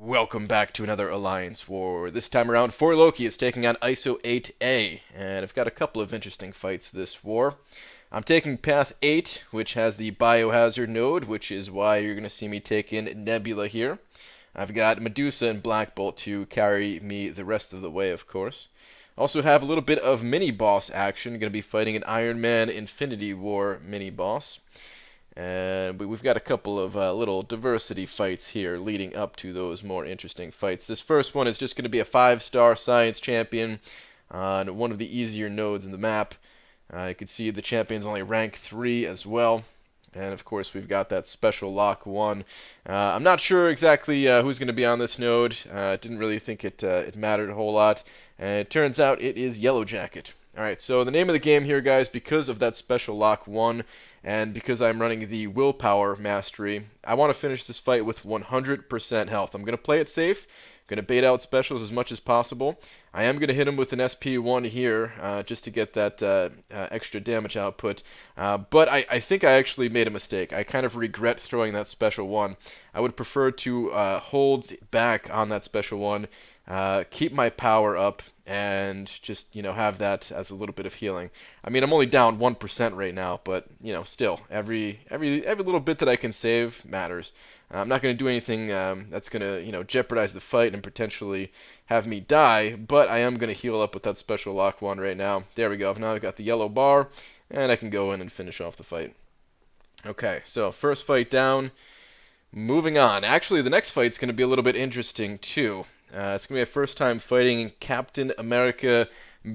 Welcome back to another Alliance War. This time around, For Loki is taking on ISO8A, and I've got a couple of interesting fights this war. I'm taking Path 8, which has the Biohazard node, which is why you're going to see me take in Nebula here. I've got Medusa and Black Bolt to carry me the rest of the way, of course. Also have a little bit of mini-boss action. Going to be fighting an Iron Man Infinity War mini-boss. And we've got a couple of little diversity fights here leading up to those more interesting fights. This first one is just going to be a 5-star science champion on one of the easier nodes in the map. You can see the champion's only rank 3 as well. And of course we've got that special lock 1. I'm not sure exactly who's going to be on this node. Didn't really think it mattered a whole lot. And it turns out it is Yellow Jacket. Alright, so the name of the game here, guys, because of that special lock 1, and because I'm running the willpower mastery, I want to finish this fight with 100% health. I'm going to play it safe, going to bait out specials as much as possible. I am going to hit him with an SP1 here, just to get that extra damage output, but I think I actually made a mistake. I kind of regret throwing that special 1. I would prefer to hold back on that special 1, keep my power up, and just, have that as a little bit of healing. I mean, I'm only down 1% right now, but, still, every little bit that I can save matters. I'm not going to do anything that's going to, jeopardize the fight and potentially have me die, but I am going to heal up with that special lock 1 right now. There we go. Now I've got the yellow bar, and I can go in and finish off the fight. Okay, so first fight down. Moving on. Actually, the next fight's going to be a little bit interesting, too. It's going to be my first time fighting Captain America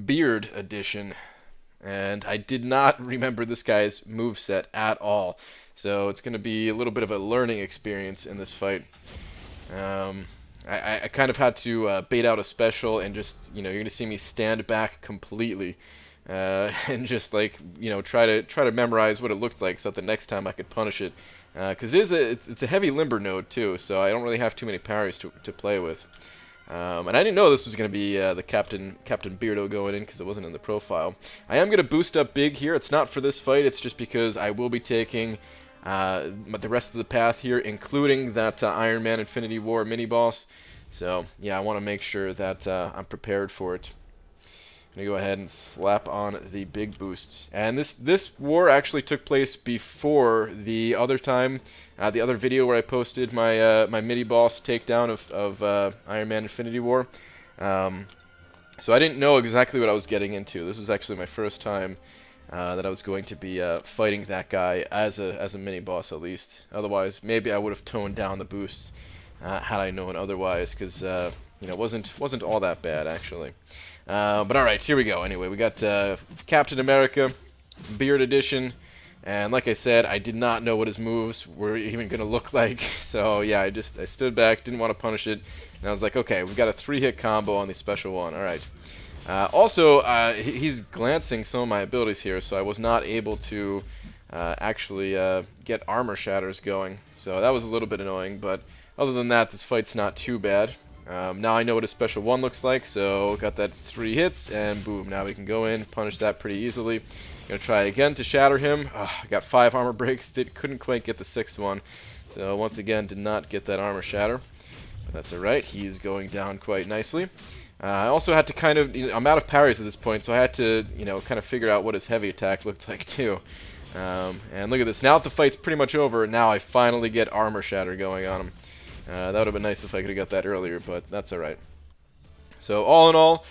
Beard Edition. And I did not remember this guy's moveset at all. So it's going to be a little bit of a learning experience in this fight. I kind of had to bait out a special and just, you're going to see me stand back completely. And just try to memorize what it looked like so that the next time I could punish it. Because it's a heavy limber node too, so I don't really have too many parries to play with. And I didn't know this was going to be the Captain Beardo going in because it wasn't in the profile. I am going to boost up big here. It's not for this fight. It's just because I will be taking the rest of the path here, including that Iron Man Infinity War mini-boss. So, yeah, I want to make sure that I'm prepared for it. I'm going to go ahead and slap on the big boosts. And this war actually took place before the other time, the other video where I posted my my mini-boss takedown of Iron Man Infinity War. So I didn't know exactly what I was getting into. This was actually my first time that I was going to be fighting that guy as a mini-boss at least. Otherwise, maybe I would have toned down the boosts had I known otherwise, because it wasn't all that bad actually. But alright, here we go. Anyway, we got Captain America, Beard Edition, and like I said, I did not know what his moves were even going to look like, so yeah, I stood back, didn't want to punish it, and I was like, okay, we've got a 3-hit combo on the special 1, alright. Also, he's glancing some of my abilities here, so I was not able to actually get armor shatters going, so that was a little bit annoying, but other than that, this fight's not too bad. Now I know what a special 1 looks like, so got that 3 hits, and boom, now we can go in, punish that pretty easily. Gonna try again to shatter him. I got 5 armor breaks, couldn't quite get the 6th one, so once again did not get that armor shatter. But that's alright, he's going down quite nicely. I also had to kind of, I'm out of parries at this point, so I had to, kind of figure out what his heavy attack looked like too. And look at this, now that the fight's pretty much over, now I finally get armor shatter going on him. That would have been nice if I could have got that earlier, but that's alright. So, all in all,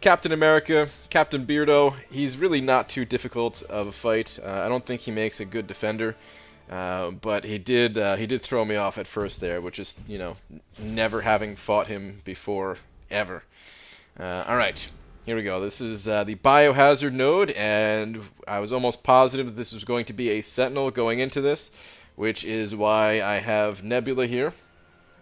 Captain America, Captain Beardo, he's really not too difficult of a fight. I don't think he makes a good defender, but he did throw me off at first there, which is, never having fought him before, ever. Alright, here we go. This is the Biohazard node, and I was almost positive that this was going to be a Sentinel going into this, which is why I have Nebula here.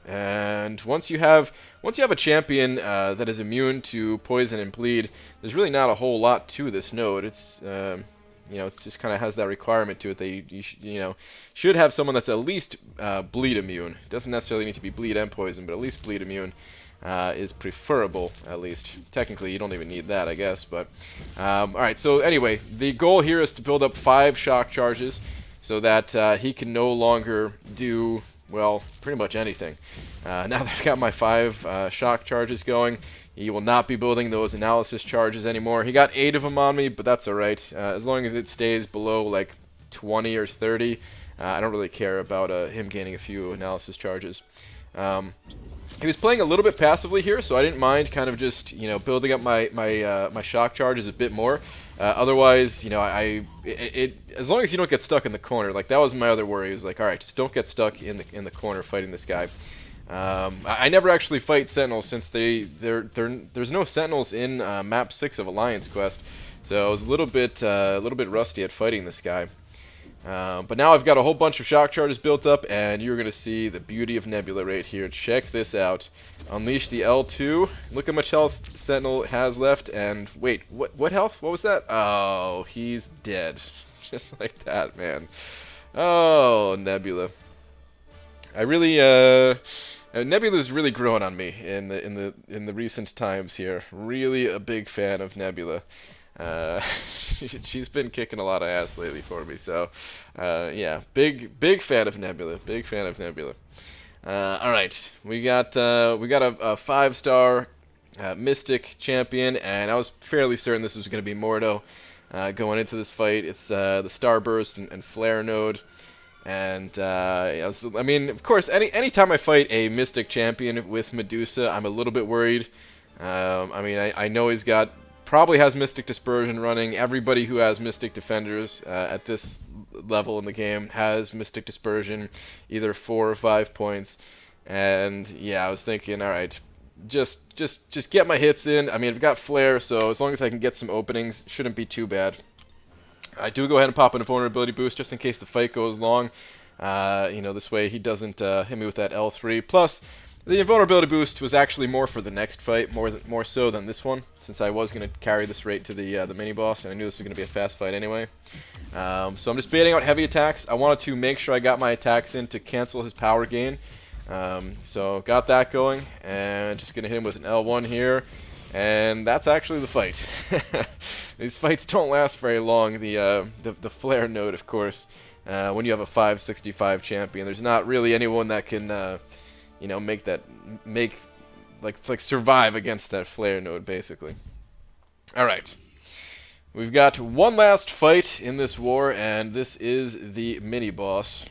And once you have a champion that is immune to poison and bleed, there's really not a whole lot to this node. It's it's just kind of has that requirement to it that you should have someone that's at least bleed immune. It doesn't necessarily need to be bleed and poison, but at least bleed immune is preferable. At least technically, you don't even need that, I guess. But all right. So anyway, the goal here is to build up 5 shock charges, so that he can no longer do well, pretty much anything. Now that I've got my 5 shock charges going, he will not be building those analysis charges anymore. He got 8 of them on me, but that's alright. As long as it stays below like 20 or 30, I don't really care about him gaining a few analysis charges. He was playing a little bit passively here, so I didn't mind kind of just, you know, building up my shock charges a bit more. Otherwise, you know, as long as you don't get stuck in the corner, like that was my other worry. It was like, all right, just don't get stuck in the corner fighting this guy. I never actually fight Sentinels since there's no Sentinels in map 6 of Alliance Quest, so I was a little bit rusty at fighting this guy. But now I've got a whole bunch of shock charges built up, and you're going to see the beauty of Nebula right here. Check this out. Unleash the L2. Look how much health Sentinel has left, and wait, what health? What was that? Oh, he's dead. Just like that, man. Oh, Nebula. I really, Nebula's really growing on me in the recent times here. Really a big fan of Nebula. She's been kicking a lot of ass lately for me, so yeah, big fan of Nebula. Big fan of Nebula. All right, we got a 5-star Mystic champion, and I was fairly certain this was going to be Mordo going into this fight. It's the Starburst and Flare node. And I mean, of course, anytime I fight a Mystic champion with Medusa, I'm a little bit worried. I mean, I know he's probably has Mystic Dispersion running. Everybody who has Mystic Defenders at this level in the game has Mystic Dispersion, either 4 or 5 points. And yeah, I was thinking, all right, just get my hits in. I mean, I've got Flare, so as long as I can get some openings, shouldn't be too bad. I do go ahead and pop in a vulnerability boost just in case the fight goes long. You know, this way he doesn't hit me with that L3. Plus, the invulnerability boost was actually more for the next fight, more so than this one, since I was going to carry this right to the mini-boss, and I knew this was going to be a fast fight anyway. So I'm just baiting out heavy attacks. I wanted to make sure I got my attacks in to cancel his power gain. So got that going, and just going to hit him with an L1 here. And that's actually the fight. These fights don't last very long. The Flare node, of course, when you have a 565 champion, there's not really anyone that can, you know, survive against that Flare node, basically. All right, we've got one last fight in this war, and this is the mini boss,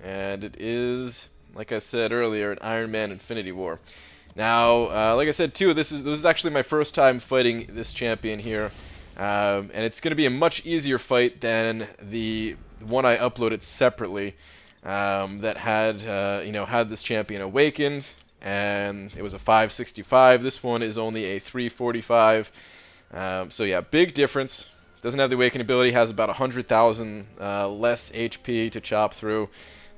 and it is, like I said earlier, an Iron Man Infinity War. Now, like I said too, this is actually my first time fighting this champion here, and it's going to be a much easier fight than the one I uploaded separately that had had this champion awakened, and it was a 565. This one is only a 345. So yeah, big difference. Doesn't have the awakening ability. Has about 100,000 less HP to chop through.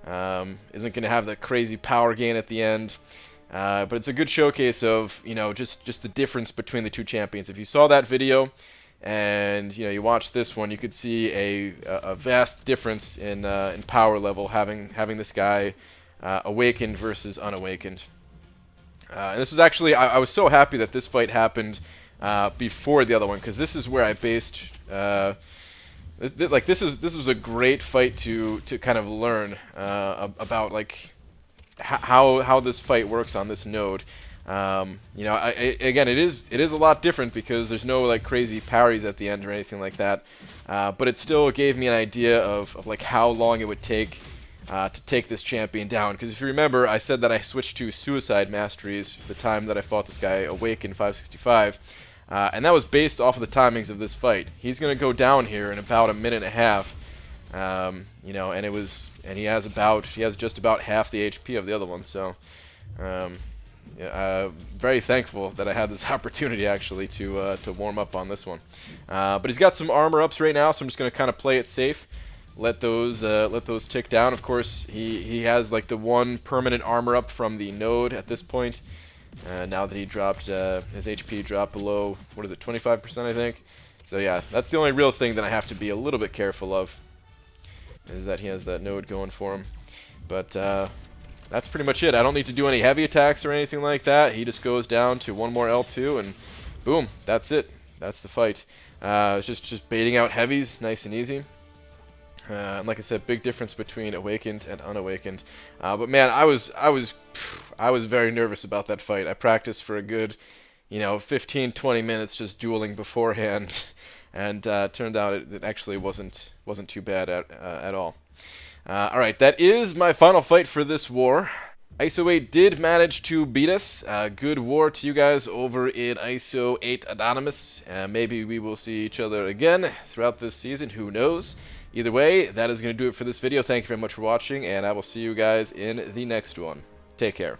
Isn't going to have the crazy power gain at the end. But it's a good showcase of, you know, just the difference between the two champions. If you saw that video and, you know, you watched this one, you could see a vast difference in power level having this guy awakened versus unawakened. And this was actually, I was so happy that this fight happened before the other one, because this is where I based this was a great fight to kind of learn about like how this fight works on this node. You know, again, it is a lot different because there's no like crazy parries at the end or anything like that. But it still gave me an idea of like how long it would take to take this champion down. Because if you remember, I said that I switched to Suicide Masteries the time that I fought this guy awake in 565. And that was based off of the timings of this fight. He's going to go down here in about a minute and a half. You know, and he has just about half the HP of the other one. So, very thankful that I had this opportunity actually to warm up on this one. But he's got some armor ups right now, so I'm just going to kind of play it safe. Let those tick down. Of course, he has like the one permanent armor up from the node at this point. Now that he dropped his HP dropped below, what is it, 25% I think. So yeah, that's the only real thing that I have to be a little bit careful of, is that he has that node going for him. But that's pretty much it. I don't need to do any heavy attacks or anything like that. He just goes down to one more L2 and boom, that's it. That's the fight. It's just baiting out heavies, nice and easy. And like I said, big difference between awakened and unawakened. But man, I was very nervous about that fight. I practiced for a good, 15, 20 minutes just dueling beforehand, and turned out it actually wasn't too bad at all. All right, that is my final fight for this war. ISO8 did manage to beat us. Good war to you guys over in ISO8 Anonymous. Maybe we will see each other again throughout this season. Who knows? Either way, that is going to do it for this video. Thank you very much for watching, and I will see you guys in the next one. Take care.